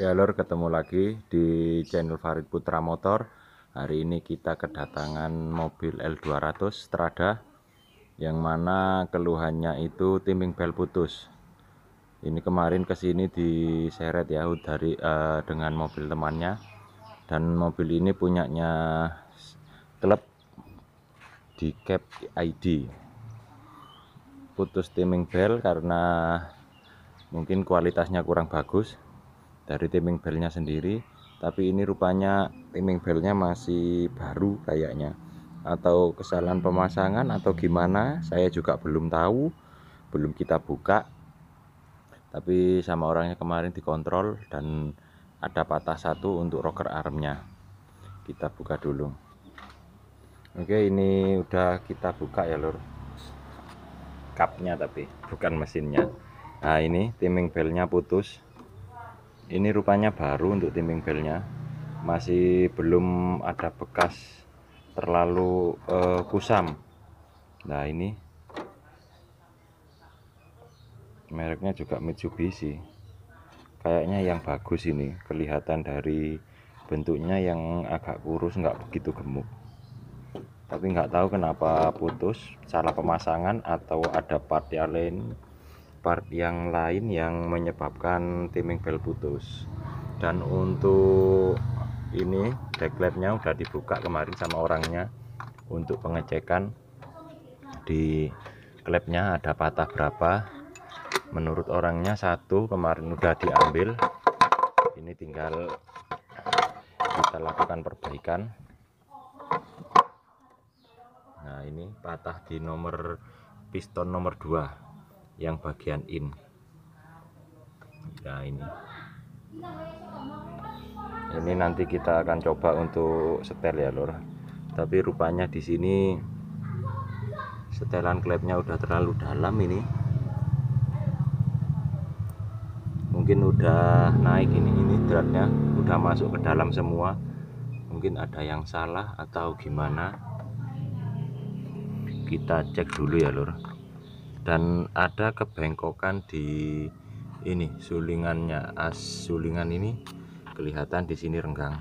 Ya lur, ketemu lagi di channel Farid Putra Motor. Hari ini kita kedatangan mobil L200 Strada, yang mana keluhannya itu timing bel putus. Ini kemarin kesini diseret ya dengan mobil temannya, dan mobil ini punyanya klub di Cap ID. Putus timing bel karena mungkin kualitasnya kurang bagus dari timing belnya sendiri, tapi ini rupanya timing belnya masih baru kayaknya, atau kesalahan pemasangan atau gimana, saya juga belum tahu, belum kita buka. Tapi sama orangnya kemarin dikontrol dan ada patah satu untuk rocker armnya. Kita buka dulu. Oke, ini udah kita buka ya lur, cupnya tapi bukan mesinnya. Nah, ini timing belnya putus. Ini rupanya baru untuk timing belnya, masih belum ada bekas terlalu kusam. Nah, ini mereknya juga Mitsubishi, kayaknya yang bagus ini, kelihatan dari bentuknya yang agak kurus, nggak begitu gemuk. Tapi nggak tahu kenapa putus, salah pemasangan atau ada part yang lain yang menyebabkan timing bel putus. Dan untuk ini deklepnya udah dibuka kemarin sama orangnya untuk pengecekan. Di klepnya ada patah berapa, menurut orangnya satu, kemarin udah diambil, ini tinggal kita lakukan perbaikan. Nah, ini patah di nomor piston nomor 2 yang bagian in. Nah, ini nanti kita akan coba untuk setel ya lur. Tapi rupanya di sini setelan klepnya udah terlalu dalam, ini mungkin udah naik, ini dratnya udah masuk ke dalam semua. Mungkin ada yang salah atau gimana, kita cek dulu ya lur. Dan ada kebengkokan di ini sulingannya, sulingan ini kelihatan di sini renggang.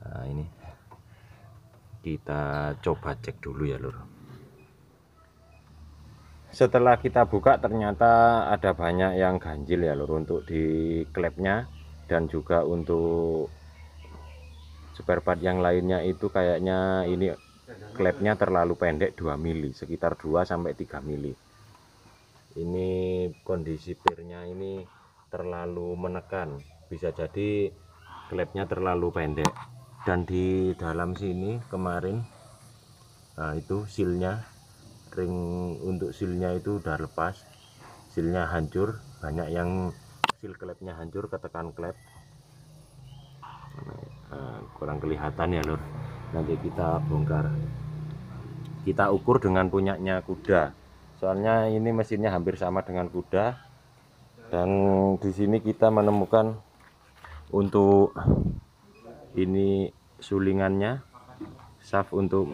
Nah, ini kita coba cek dulu ya lur. Setelah kita buka ternyata ada banyak yang ganjil ya lur, untuk di klepnya dan juga untuk spare part yang lainnya. Itu kayaknya ini klepnya terlalu pendek 2 mili, sekitar 2 sampai 3 mili. Ini kondisi pirnya ini terlalu menekan, bisa jadi klepnya terlalu pendek. Dan di dalam sini kemarin, nah itu silnya, ring untuk silnya itu udah lepas, silnya hancur, banyak yang sil klepnya hancur, ketekan klep. Nah, kurang kelihatan ya lur, nanti kita bongkar, kita ukur dengan punyanya Kuda, soalnya ini mesinnya hampir sama dengan Kuda. Dan di sini kita menemukan untuk ini sulingannya, shaft untuk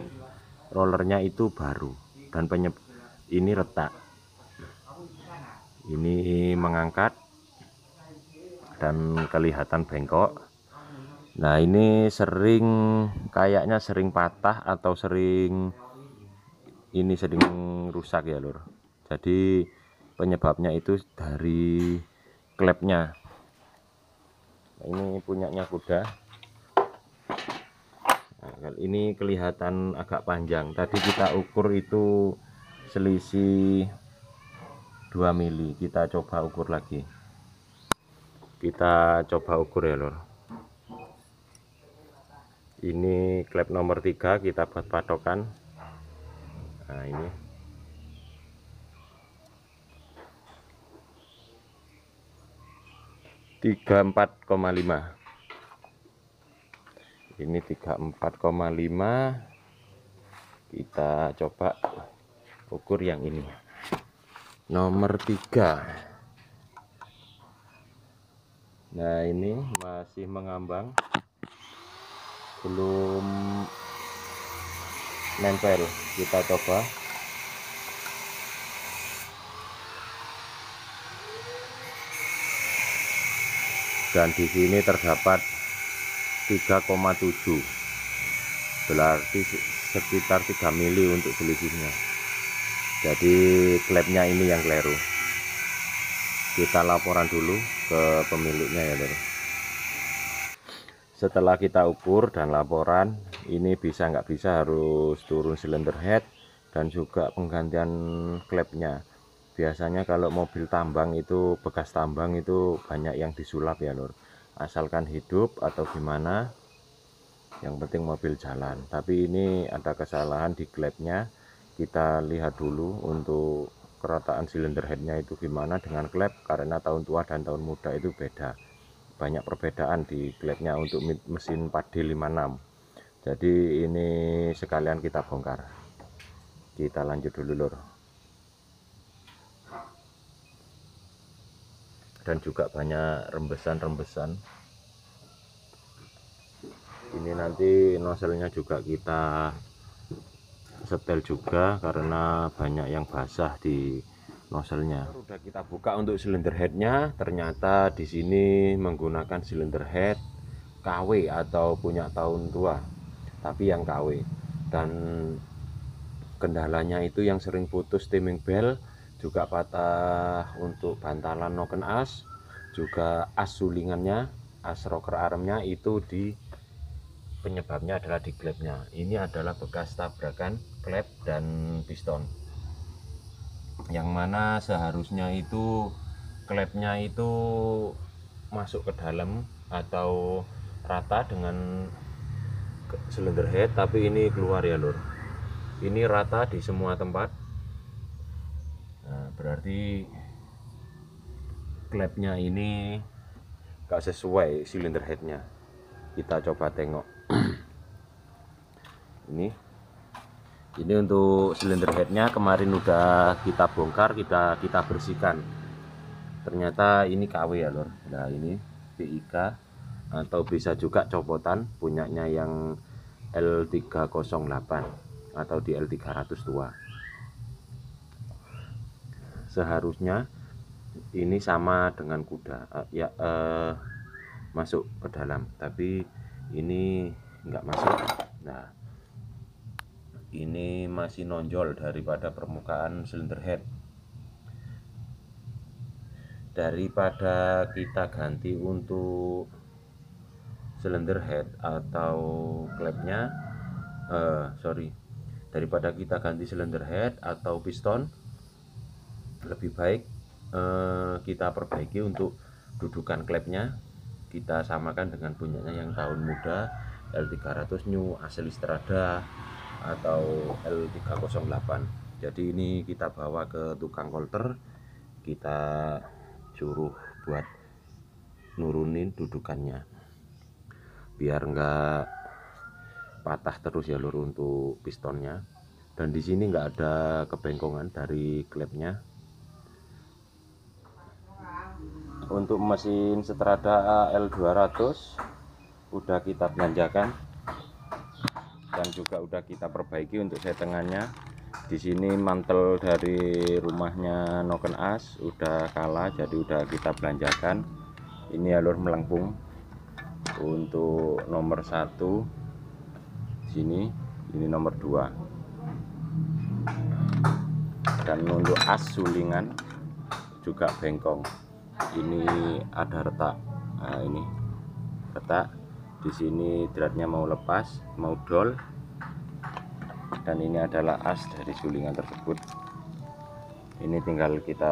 rollernya itu baru, dan ini retak, ini mengangkat dan kelihatan bengkok. Nah, ini kayaknya sering patah atau sering rusak ya lur. Jadi penyebabnya itu dari klepnya. Nah, ini punyanya Kuda. Nah, ini kelihatan agak panjang, tadi kita ukur itu selisih 2 mili. Kita coba ukur lagi, kita coba ukur ya lur. Ini klep nomor 3 kita buat patokan. Nah, ini 34,5, ini 34,5. Kita coba ukur yang ini nomor 3. Nah, ini masih mengambang, belum nempel. Kita coba. dan di sini terdapat 3,7, berarti sekitar 3 mili untuk selisihnya. Jadi klepnya ini yang keliru. Kita laporan dulu ke pemiliknya ya lur. Setelah kita ukur dan laporan, ini bisa nggak bisa harus turun silinder head dan juga penggantian klepnya. Biasanya kalau mobil tambang itu, bekas tambang itu banyak yang disulap ya lur. Asalkan hidup atau gimana, yang penting mobil jalan. Tapi ini ada kesalahan di klepnya. Kita lihat dulu untuk kerataan silinder headnya itu gimana dengan klep, karena tahun tua dan tahun muda itu beda, banyak perbedaan di klepnya untuk mesin 4D56. Jadi ini sekalian kita bongkar. Kita lanjut dulu lur. Dan juga banyak rembesan-rembesan. Ini nanti nozzle-nya juga kita setel juga karena banyak yang basah di nozzle-nya. Udah kita buka untuk silinder headnya, ternyata di sini menggunakan silinder head KW atau punya tahun tua, tapi yang KW. Dan kendalanya itu yang sering putus timing belt, juga patah untuk bantalan noken as, juga as sulingannya, as rocker armnya itu di penyebabnya adalah di klepnya. Ini adalah bekas tabrakan klep dan piston, yang mana seharusnya itu klepnya itu masuk ke dalam atau rata dengan silinder head, tapi ini keluar ya lur. Ini rata di semua tempat. Nah, berarti klepnya ini gak sesuai silinder headnya. Kita coba tengok. ini untuk silinder headnya kemarin udah kita bongkar, kita bersihkan. Ternyata ini KW ya lor. Nah ini PIK atau bisa juga copotan punyanya yang L308 atau di L300 tua. Seharusnya ini sama dengan kuda masuk ke dalam, tapi ini enggak masuk. Nah ini masih nonjol daripada permukaan silinder head. Daripada kita ganti untuk silinder head atau klepnya, daripada kita ganti silinder head atau piston, lebih baik kita perbaiki untuk dudukan klepnya. Kita samakan dengan punyanya yang tahun muda, L300 new asli Strada atau L308. Jadi ini kita bawa ke tukang kolter, kita suruh buat nurunin dudukannya biar enggak patah terus ya lur untuk pistonnya. Dan di sini enggak ada kebengkongan dari klepnya. Untuk mesin Strada L200 udah kita belanjakan dan juga udah kita perbaiki untuk settingannya. Di sini mantel dari rumahnya noken as udah kalah, jadi udah kita belanjakan. Ini alur melengkung untuk nomor 1 sini, ini nomor 2, dan untuk as sulingan juga bengkong. Ini ada retak. Nah ini retak di sini, dratnya mau lepas, mau dol. Dan ini adalah as dari sulingan tersebut. Ini tinggal kita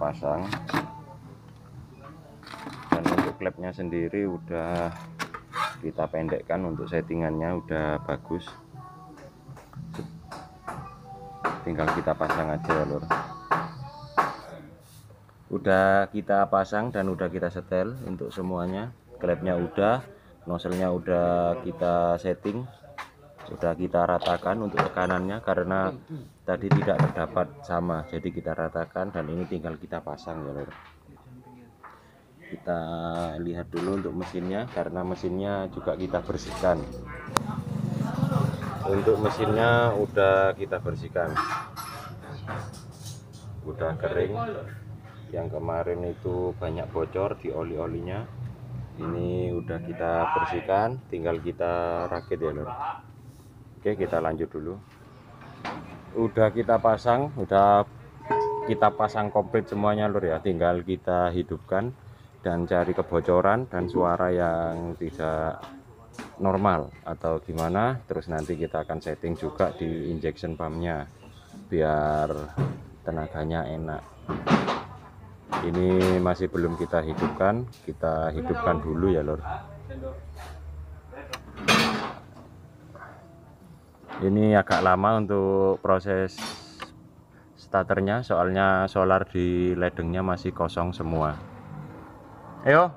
pasang. Dan untuk klepnya sendiri udah kita pendekkan, untuk settingannya udah bagus, tinggal kita pasang aja lur. Udah kita pasang dan udah kita setel untuk semuanya. Klepnya udah, nozzle-nya udah kita setting, sudah kita ratakan untuk tekanannya karena tadi tidak terdapat sama, jadi kita ratakan dan ini tinggal kita pasang ya lur. Kita lihat dulu untuk mesinnya, karena mesinnya juga kita bersihkan. Untuk mesinnya udah kita bersihkan, udah kering. Yang kemarin itu banyak bocor di oli-olinya, Ini udah kita bersihkan, tinggal kita rakit ya lor. Oke, kita lanjut dulu. Udah kita pasang komplit semuanya lor ya, tinggal kita hidupkan dan cari kebocoran dan suara yang tidak normal atau gimana. Terus nanti kita akan setting juga di injection pumpnya biar tenaganya enak. Ini masih belum kita hidupkan dulu ya lor. Ini agak lama untuk proses starternya, soalnya solar di ledengnya masih kosong semua. Ayo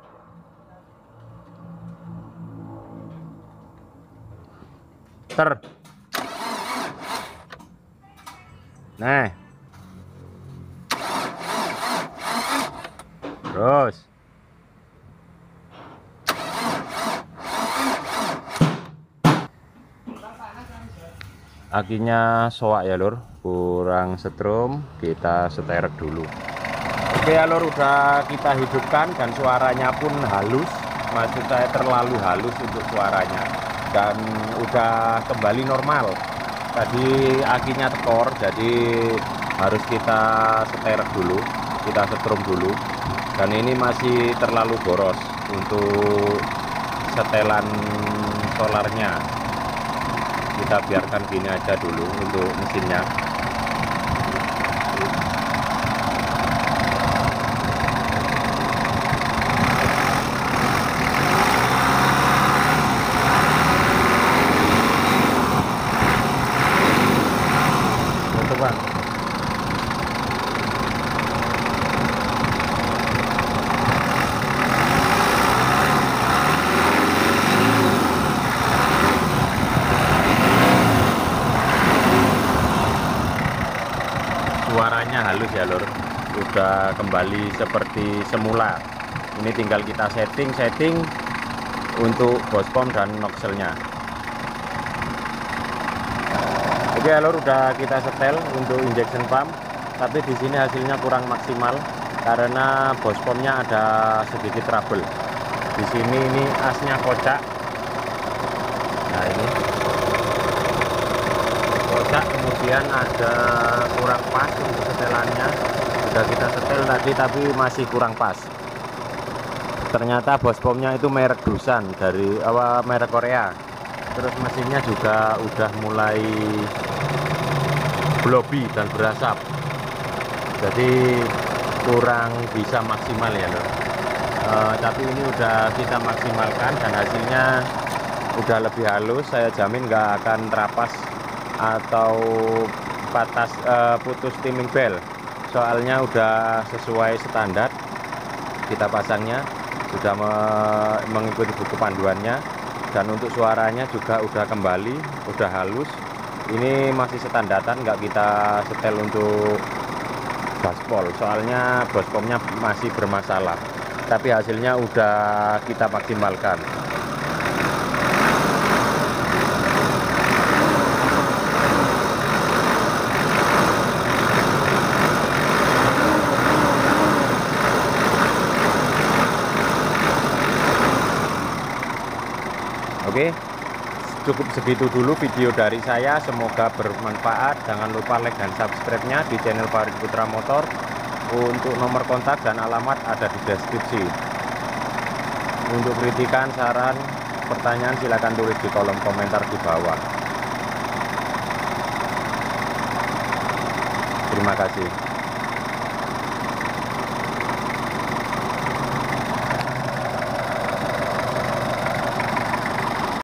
nah terus akinya soak ya lur, kurang setrum, kita seterek dulu. Oke ya lur, udah kita hidupkan dan suaranya pun halus, maksud saya terlalu halus untuk suaranya, dan udah kembali normal. Tadi akinya tekor, jadi harus kita seterek dulu, kita setrum dulu, dan ini masih terlalu boros untuk setelan solarnya. Kita biarkan gini aja dulu untuk mesinnya. Bang. Suaranya halus ya lur, udah kembali seperti semula. Ini tinggal kita setting untuk bospom dan noxelnya. Oke ya lur, udah kita setel untuk injection pump, tapi di sini hasilnya kurang maksimal karena bospomnya ada sedikit trouble. Di sini ini asnya kocak. Nah ini kocak, kemudian ada kurang pas untuk setelannya. Sudah kita setel tadi tapi masih kurang pas. Ternyata bospomnya itu merek Dusan dari merek Korea. Terus mesinnya juga udah mulai blobi dan berasap, jadi kurang bisa maksimal ya lor. Tapi ini udah kita maksimalkan dan hasilnya udah lebih halus. Saya jamin nggak akan terapas atau putus timing bell, soalnya udah sesuai standar kita pasangnya, sudah mengikuti buku panduannya, dan untuk suaranya juga udah kembali, udah halus. Ini masih standaran, nggak kita setel untuk gaspol, soalnya bospomnya masih bermasalah, tapi hasilnya udah kita maksimalkan. Oke, cukup segitu dulu video dari saya, semoga bermanfaat. Jangan lupa like dan subscribe-nya di channel Farid Putra Motor. Untuk nomor kontak dan alamat ada di deskripsi. Untuk kritikan, saran, pertanyaan silakan tulis di kolom komentar di bawah. Terima kasih.